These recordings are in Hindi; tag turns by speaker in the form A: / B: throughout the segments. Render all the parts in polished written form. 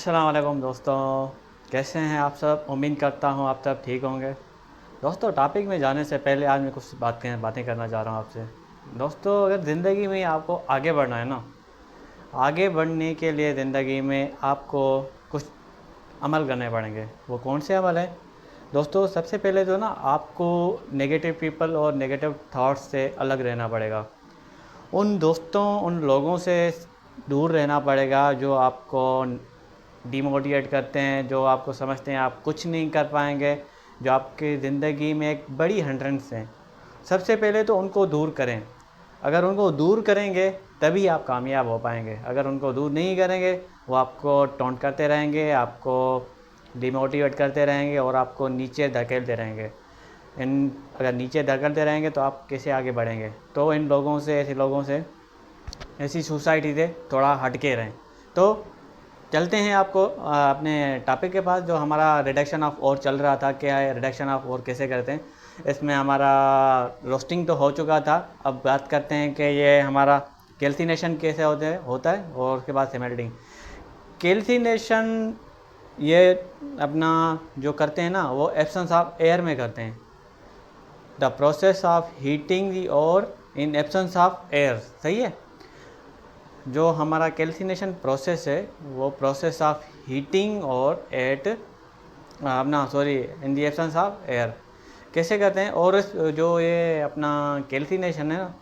A: अस्सलाम वालेकुम दोस्तों, कैसे हैं आप सब। उम्मीद करता हूँ आप सब ठीक होंगे। दोस्तों, टॉपिक में जाने से पहले आज मैं कुछ बातें करना चाह रहा हूँ आपसे। दोस्तों, अगर ज़िंदगी में आपको आगे बढ़ना है ना, आगे बढ़ने के लिए ज़िंदगी में आपको कुछ अमल करने पड़ेंगे। वो कौन से अमल है दोस्तों? सबसे पहले तो ना आपको नेगेटिव पीपल और नेगेटिव थॉट्स से अलग रहना पड़ेगा। उन दोस्तों, उन लोगों से दूर रहना पड़ेगा जो आपको डिमोटिवेट करते हैं, जो आपको समझते हैं आप कुछ नहीं कर पाएंगे, जो आपकी ज़िंदगी में एक बड़ी हिंड्रेंस है। सबसे पहले तो उनको दूर करें। अगर उनको दूर करेंगे तभी आप कामयाब हो पाएंगे। अगर उनको दूर नहीं करेंगे, वो आपको टॉन्ट करते रहेंगे, आपको डिमोटिवेट करते रहेंगे और आपको नीचे धकेलते रहेंगे। अगर नीचे धकेलते रहेंगे तो आप कैसे आगे बढ़ेंगे? तो इन लोगों से, ऐसे लोगों से, ऐसी सोसाइटी से थोड़ा हट के रहें। तो चलते हैं आपको अपने टॉपिक के पास। जो हमारा रिडक्शन ऑफ और चल रहा था, क्या है रिडक्शन ऑफ और कैसे करते हैं। इसमें हमारा रोस्टिंग तो हो चुका था। अब बात करते हैं कि ये हमारा कैल्सिनेशन कैसे होता है और उसके बाद सेमेल्टिंग। कैल्सिनेशन ये अपना जो करते हैं ना, वो एब्सेंस ऑफ एयर में करते हैं। द प्रोसेस ऑफ हीटिंग दी और इन एब्सेंस ऑफ एयर। सही है। जो हमारा कैल्सिनेशन प्रोसेस है, वो प्रोसेस ऑफ हीटिंग और एट अपना sorry in the absence of air कैसे करते हैं। और जो ये अपना कैल्सिनेशन है ना,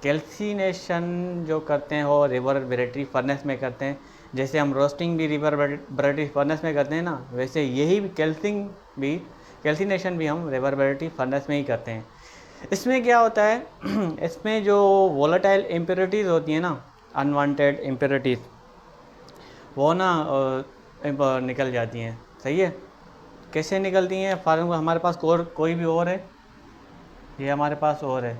A: कैल्सिनेशन जो करते हैं वो रिवर्बरेटरी फर्नेस में करते हैं। जैसे हम रोस्टिंग भी रिवर्बरेटरी फर्नेस में करते हैं ना, वैसे यही कैल्सिनेशन भी हम रिवर्बरेटरी फर्नेस में ही करते हैं। इसमें क्या होता है इसमें जो वोलेटाइल इम्प्योरिटीज़ होती हैं ना, अनवांटेड इम्प्योरिटीज़, वो ना निकल जाती हैं। सही है। कैसे निकलती हैं? फॉर एग्जाम्पल हमारे पास कोई भी और है, ये हमारे पास और है।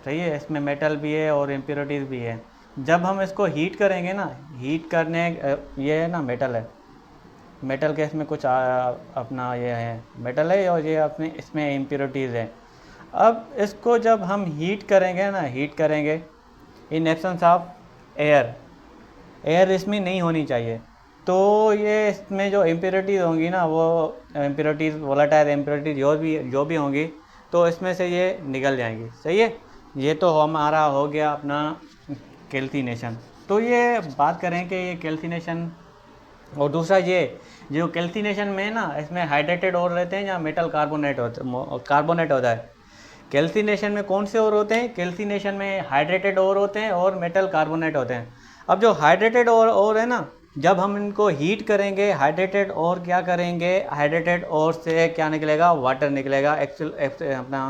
A: सही है। इसमें मेटल भी है और इम्प्योरिटीज़ भी है। जब हम इसको हीट करेंगे ना, हीट करने ये है ना, मेटल है। मेटल के इसमें कुछ अपना ये है, मेटल है और ये अपने इसमें इम्प्योरिटीज़ है। अब इसको जब हम हीट करेंगे ना, हीट करेंगे in absence of air, air इसमें नहीं होनी चाहिए। तो ये इसमें जो इम्प्योरिटीज़ होंगी ना, वो इम्प्योरिटीज़, वोलेटाइल इम्प्योरिटीज़ जो भी होंगी, तो इसमें से ये निकल जाएंगी। सही है। ये तो हमारा हो गया अपना कैल्सिनेशन। तो ये बात करें कि ये कैल्सिनेशन, और दूसरा ये जो कैल्सिनेशन में ना, इसमें हाइड्रेटेड और रहते हैं या मेटल कार्बोनेट होता है। कैल्सिनेशन में कौन से और होते हैं? कैल्सिनेशन में हाइड्रेटेड और होते हैं और मेटल कार्बोनेट होते हैं। अब जो हाइड्रेटेड और है ना, जब हम इनको हीट करेंगे, हाइड्रेटेड और क्या करेंगे, हाइड्रेटेड और से क्या निकलेगा? वाटर निकलेगा। अपना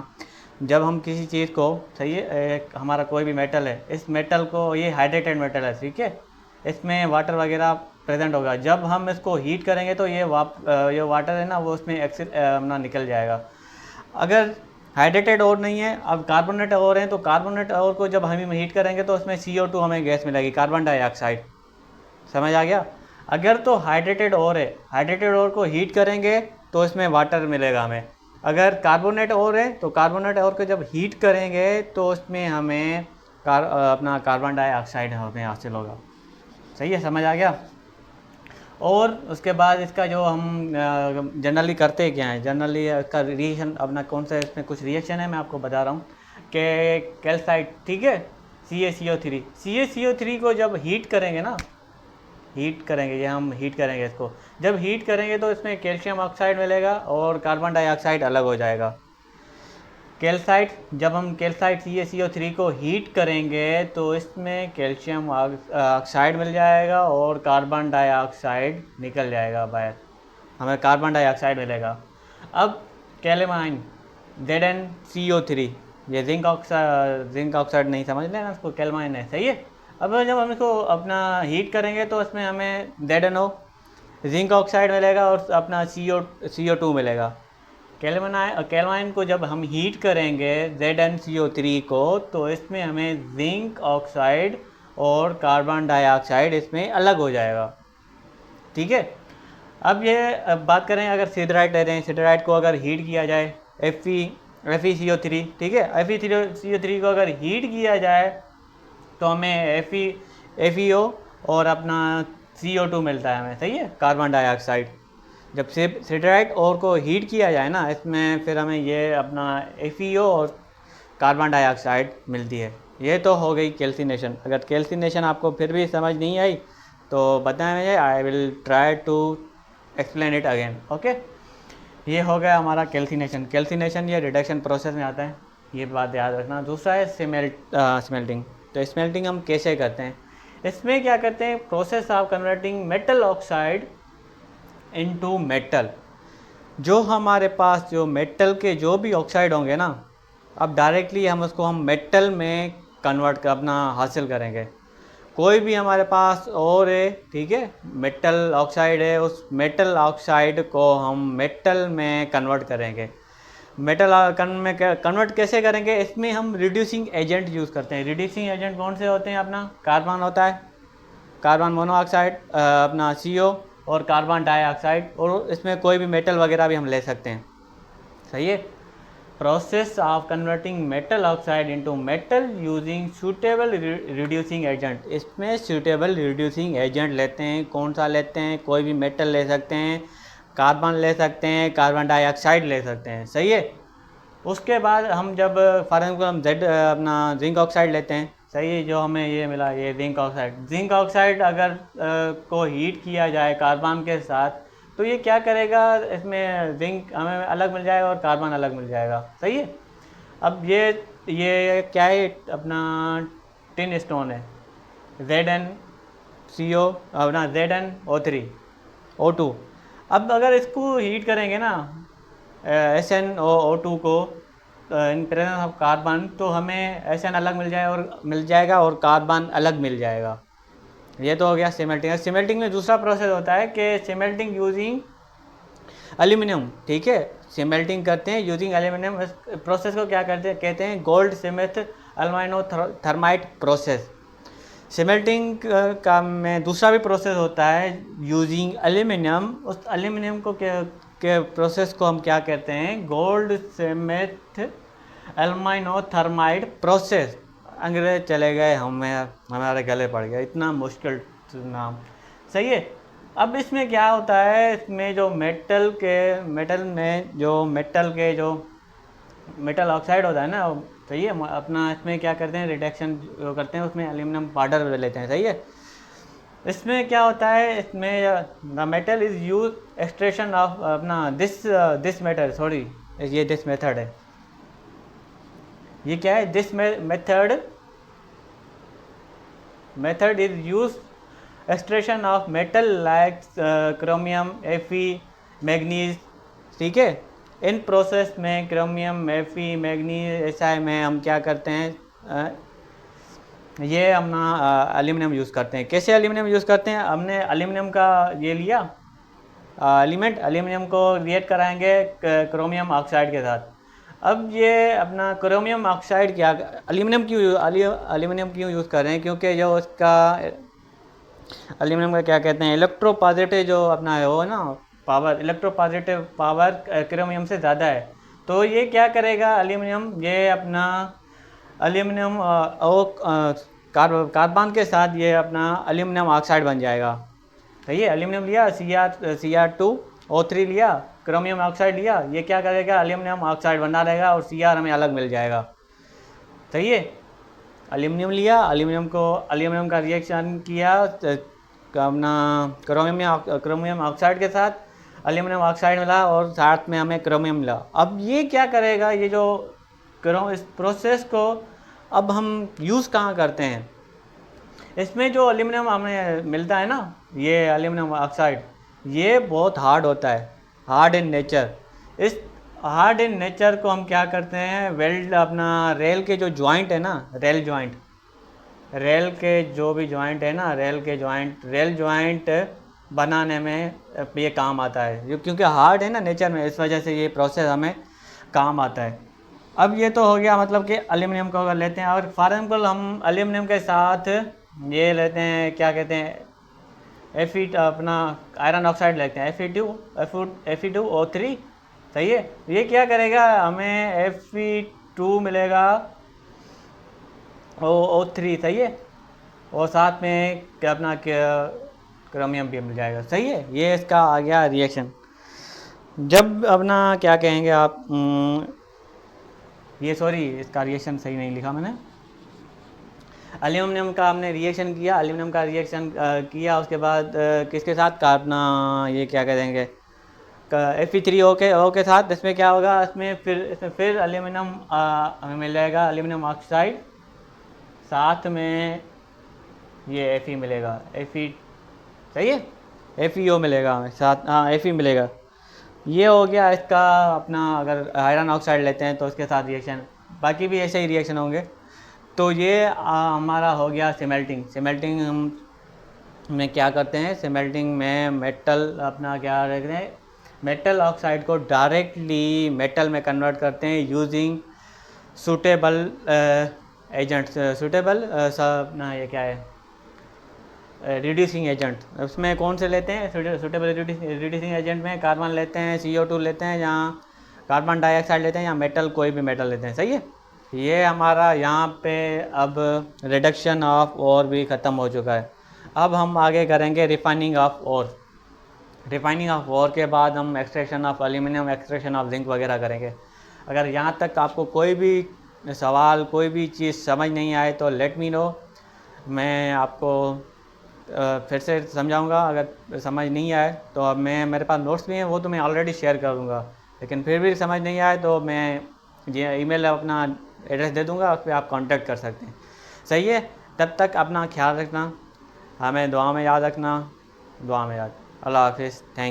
A: जब हम किसी चीज़ को, सही है, हमारा कोई भी मेटल है, इस मेटल को, ये हाइड्रेटेड मेटल है, ठीक है, इसमें वाटर वगैरह प्रेजेंट होगा। जब हम इसको हीट करेंगे तो ये वाटर है ना, वो उसमें अपना निकल जाएगा। अगर हाइड्रेटेड और नहीं है, अब कार्बोनेट और हैं, तो कार्बोनेट और को जब हम हीट करेंगे तो उसमें CO2 हमें गैस मिलेगी, कार्बन डाइऑक्साइड। समझ आ गया। अगर तो हाइड्रेटेड और है, हाइड्रेटेड और को हीट करेंगे तो इसमें वाटर मिलेगा हमें। अगर कार्बोनेट और है तो कार्बोनेट और को जब हीट करेंगे तो उसमें हमें अपना कार्बन डाइऑक्साइड हमें हासिल होगा। सही है, समझ आ गया। और उसके बाद इसका जो हम जनरली करते क्या है, जनरली इसका रिएक्शन अपना कौन सा, इसमें कुछ रिएक्शन है, मैं आपको बता रहा हूँ कि कैल्साइट, ठीक है, CaCO3 को जब हीट करेंगे ना, हीट करेंगे, ये हम हीट करेंगे इसको, जब हीट करेंगे तो इसमें कैल्शियम ऑक्साइड मिलेगा और कार्बन डाइऑक्साइड अलग हो जाएगा। कैल्साइट, जब हम कैल्साइट CaCO3 को हीट करेंगे तो इसमें कैल्शियम ऑक्साइड मिल जाएगा और कार्बन डाइऑक्साइड निकल जाएगा बाहर, हमें कार्बन डाइऑक्साइड मिलेगा। अब कैलेमाइन ZnCO3, ये जिंक ऑक्साइड नहीं समझ लेना इसको, कैलेमाइन है। सही है। अब जब हम इसको अपना हीट करेंगे तो इसमें हमें ZnO जिंक ऑक्साइड मिलेगा और अपना CO2 मिलेगा। कैलमाइन को जब हम हीट करेंगे ZnCO3 को, तो इसमें हमें जिंक ऑक्साइड और कार्बन डाइऑक्साइड इसमें अलग हो जाएगा। ठीक है। अब बात करें, अगर सिडराइट ले रहे हैं, सिडराइट को अगर हीट किया जाए, FeCO3, ठीक है, FeCO3 को अगर हीट किया जाए तो हमें FeO और अपना CO2 मिलता है हमें, सही है, कार्बन डाइऑक्साइड। जब से सेटेलाइट और को हीट किया जाए ना, इसमें फिर हमें ये अपना FeO और कार्बन डाइऑक्साइड मिलती है। ये तो हो गई कैल्सिनेशन। अगर कैल्सिनेशन आपको फिर भी समझ नहीं आई तो बताएं मुझे, I will try to explain it again. Okay, ये हो गया हमारा कैल्सिनेशन। कैल्सिनेशन ये रिडक्शन प्रोसेस में आता है, ये बात याद रखना। दूसरा है स्मेल्टिंग। तो स्मेल्टिंग हम कैसे करते हैं? इसमें क्या करते हैं, process of converting metal oxide into metal. जो हमारे पास जो मेटल के जो भी ऑक्साइड होंगे ना, अब डायरेक्टली हम मेटल में कन्वर्ट अपना हासिल करेंगे। कोई भी हमारे पास और है, ठीक है, मेटल ऑक्साइड है, उस मेटल ऑक्साइड को हम मेटल में कन्वर्ट करेंगे। मेटल में कन्वर्ट कैसे करेंगे? इसमें हम रिड्यूसिंग एजेंट यूज़ करते हैं। रिड्यूसिंग एजेंट कौन से होते हैं? अपना कार्बन होता है, कार्बन मोनोऑक्साइड, अपना CO और कार्बन डाइऑक्साइड, और इसमें कोई भी मेटल वगैरह भी हम ले सकते हैं, सही है। Process of converting metal oxide into metal using suitable reducing agent. इसमें सूटेबल रिड्यूसिंग एजेंट लेते हैं। कौन सा लेते हैं? कोई भी मेटल ले सकते हैं, कार्बन ले सकते हैं, कार्बन डाइऑक्साइड ले सकते हैं, सही है। उसके बाद हम जब फॉर एग्जाम्पल हम अपना जिंक ऑक्साइड लेते हैं, सही है, जो हमें ये मिला, ये जिंक ऑक्साइड। जिंक ऑक्साइड अगर को हीट किया जाए कार्बन के साथ, तो ये क्या करेगा, इसमें जिंक हमें अलग मिल जाएगा और कार्बन अलग मिल जाएगा, सही है। अब ये क्या है, अपना टिन स्टोन है, ZnCO अपना ZnO3O2। अब अगर इसको हीट करेंगे ना, SnO2 को इन प्रेजेंस ऑफ कार्बन, तो हमें Sn अलग मिल जाएगा और कार्बन अलग मिल जाएगा। ये तो हो गया सिमेल्टिंग। सिमेल्टिंग में दूसरा प्रोसेस होता है कि सिमेल्टिंग यूजिंग एल्यूमिनियम, ठीक है, सिमेल्टिंग करते हैं यूजिंग एल्यूमिनियम। इस प्रोसेस को क्या कहते हैं? Goldschmidt aluminothermite process. Smelting का में दूसरा भी प्रोसेस होता है यूजिंग एल्यूमिनियम। उस एल्यूमिनियम को के प्रोसेस को हम क्या कहते हैं? Goldschmidt aluminothermite process. अंग्रेज चले गए, हमारे गले पड़ गया, इतना मुश्किल नाम, सही है। अब इसमें क्या होता है, इसमें जो मेटल के जो मेटल ऑक्साइड होता है ना, सही है, अपना इसमें क्या करते हैं, रिडक्शन जो करते हैं उसमें एल्यूमिनियम पाउडर लेते हैं, सही है। इसमें क्या होता है, इसमें the metal is use extraction of अपना दिस मेटल, सॉरी, ये दिस मेथड है, ये क्या है, this method is use extraction of metal like chromium, Fe, manganese, ठीक है। इन प्रोसेस में क्रोमियम, Fe, मैग्नीज, SI में हम क्या करते हैं, ये अपना एल्यूमिनियम यूज़ करते हैं। कैसे एल्यूमिनियम यूज़ करते हैं? हमने एल्यूमिनियम का ये लिया एलिमेंट, एल्यूमिनियम को रिएक्ट कराएंगे क्रोमियम ऑक्साइड के साथ। अब ये अपना क्रोमियम ऑक्साइड क्या, एल्यूमिनियम क्यों यूज़ कर रहे हैं? क्योंकि जो उसका एल्यूमिनियम का क्या कहते हैं, इलेक्ट्रोपॉजिटिव जो अपना है वो ना पावर, इलेक्ट्रोपॉजिटिव पावर क्रोमियम से ज़्यादा है। तो ये क्या करेगा एल्यूमिनियम, ये अपना एल्यूमिनियम कार्बन के साथ ये अपना एल्यूमिनियम ऑक्साइड बन जाएगा, सही है। एल्यूमिनियम लिया, Cr2O3 लिया, क्रोमियम ऑक्साइड लिया, ये क्या करेगा, एल्यूमिनियम ऑक्साइड बना रहेगा और Cr हमें अलग मिल जाएगा, सही है। एल्यूमिनियम लिया, एल्यूमिनियम का रिएक्शन किया अपना क्रोमियम ऑक्साइड के साथ, एल्यूमिनियम ऑक्साइड मिला और साथ में हमें क्रोमियम मिला। अब ये क्या करेगा, ये जो इस प्रोसेस को अब हम यूज़ कहाँ करते हैं? इसमें जो एल्यूमिनियम हमें मिलता है ना, ये एल्यूमिनियम ऑक्साइड, ये बहुत हार्ड होता है, हार्ड इन नेचर। इस हार्ड इन नेचर को हम क्या करते हैं, वेल्ड अपना रेल के जो जॉइंट है ना, रेल के जो भी जॉइंट है ना, रेल जॉइंट बनाने में ये काम आता है, क्योंकि हार्ड है ना नेचर में, इस वजह से ये प्रोसेस हमें काम आता है। अब ये तो हो गया, मतलब कि एल्यूमिनियम को अगर लेते हैं, और फॉर एग्जाम्पल हम एल्यूमिनियम के साथ ये लेते हैं, क्या कहते हैं, अपना आयरन ऑक्साइड लेते हैं, Fe2O3, सही है। ये क्या करेगा, हमें Fe2 मिलेगा, O3, सही है, और साथ में क्या अपना क्रोमियम भी मिल जाएगा। सही है, ये इसका आ गया रिएक्शन। जब अपना क्या कहेंगे आप, ये सॉरी इसका रिएक्शन सही नहीं लिखा मैंने। एल्यूमिनियम का हमने रिएक्शन किया, एल्यूमिनियम का रिएक्शन किया, उसके बाद किसके साथ का अपना ये क्या कहेंगे Fe3O के साथ। इसमें क्या होगा, इसमें फिर एल्यूमिनियम हमें मिल जाएगा, एल्यूमिनियम ऑक्साइड, साथ में ये Fe मिलेगा, Fe सही है, FeO मिलेगा हमें साथ, हाँ Fe मिलेगा। ये हो गया इसका अपना, अगर आयरन ऑक्साइड लेते हैं तो उसके साथ रिएक्शन, बाकी भी ऐसे ही रिएक्शन होंगे। तो ये हमारा हो गया सिमेल्टिंग। सिमेल्टिंग हम में क्या करते हैं, सिमेल्टिंग में मेटल अपना क्या रखते हैं, मेटल ऑक्साइड को डायरेक्टली मेटल में कन्वर्ट करते हैं यूजिंग सूटेबल एजेंट्स, सूटेबल अपना ये क्या है रिड्यूसिंग एजेंट। उसमें कौन से लेते हैं सूटेबल रिड्यूसिंग एजेंट में, कार्बन लेते हैं, CO2 लेते हैं, या कार्बन डाइऑक्साइड लेते हैं, या मेटल कोई भी मेटल लेते हैं। सही है, ये हमारा यहाँ पे अब रिडक्शन ऑफ ओर भी ख़त्म हो चुका है। अब हम आगे करेंगे refining of ore. Refining of ore के बाद हम extraction of aluminium, extraction of zinc वगैरह करेंगे। अगर यहाँ तक आपको कोई भी सवाल, कोई भी चीज़ समझ नहीं आए तो लेट मी नो, मैं आपको फिर से समझाऊंगा। अगर समझ नहीं आए तो अब मेरे पास नोट्स भी हैं, वो तो मैं ऑलरेडी शेयर कर दूँगा, लेकिन फिर भी समझ नहीं आए तो मैं ईमेल अपना एड्रेस दे दूँगा, उस पर आप कांटेक्ट कर सकते हैं। सही है, तब तक अपना ख्याल रखना, हमें दुआ में याद रखना, दुआ में याद। अल्लाह हाफिज़, थैंक